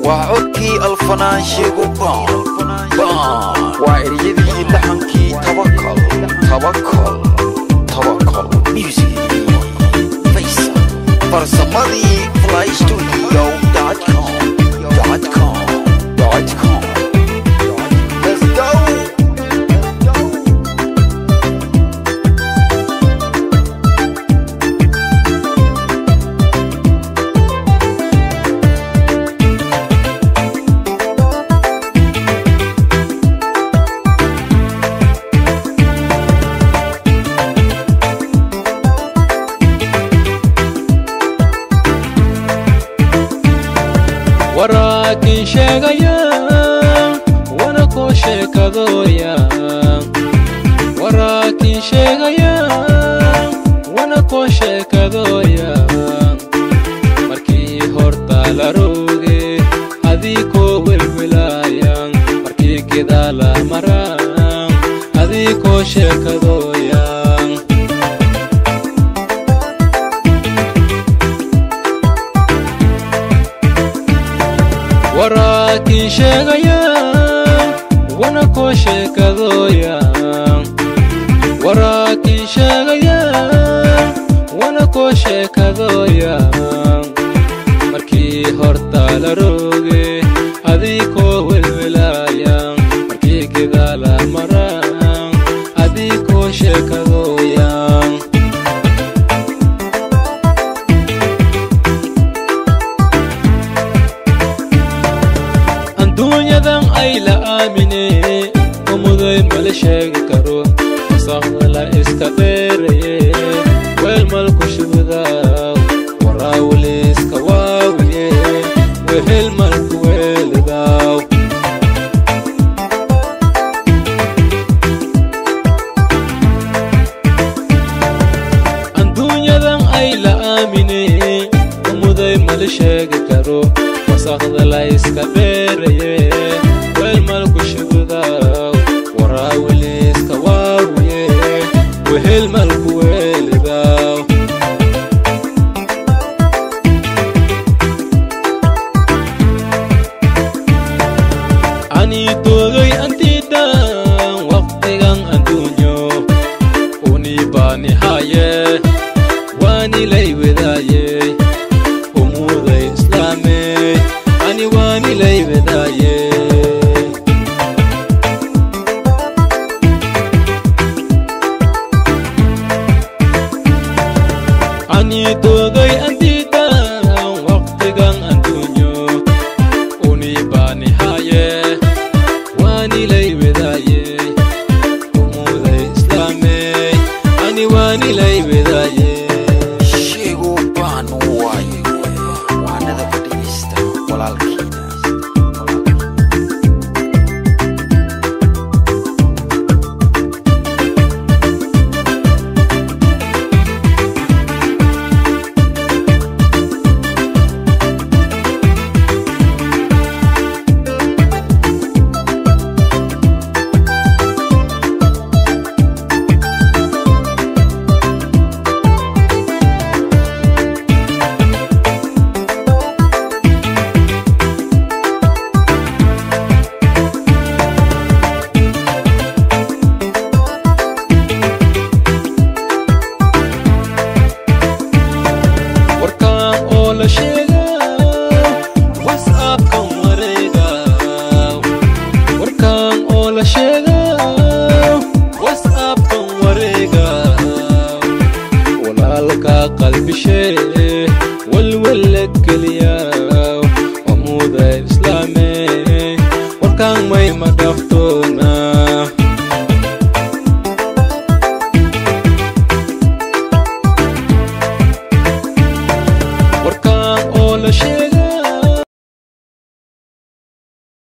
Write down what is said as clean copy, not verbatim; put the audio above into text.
وعدكي الفنان شيغو بان وإريدي لحنكي توكل ميوزك فيصل فرصمدي flystudio.com Let's go. warakin sheegaya wana ko sheekadoya warakin sheegaya wana ko sheekadoya markii horta la rooge adii ko welwelayan markii kida la maran adii ko sheekadoya warakin sheegaya wana ko sheekadoya warakin sheegaya wana ko sheekadoya markii horta la rooge adii ko welwelayan markii kida la maran adii ko sheekadoya dunyadan ay la aamine umuday mala sheegi karo wasaqda la iska dheeraye weel malku shubada waraawli iska waawiye wehel malku weelidaw dunyadan ay la aamine umuday mala sheegi karo wasaqda la iska dheeraye weel malku shubada waraawli iska waawiye wehel malku weelidaw ani doogay antidan waqtigan adduunyo uni baani haye waani lay wadaaye umuuday islaame ani waani lay wadaaye ani doogay antidan waqtigan adduunyo uni baani haye waani lay wadaaye umuuday islaame ani waani lay wadaaye Shaygu baan waaye waanada fadhiista walaalkiina warkaan oo la sheega whatsapp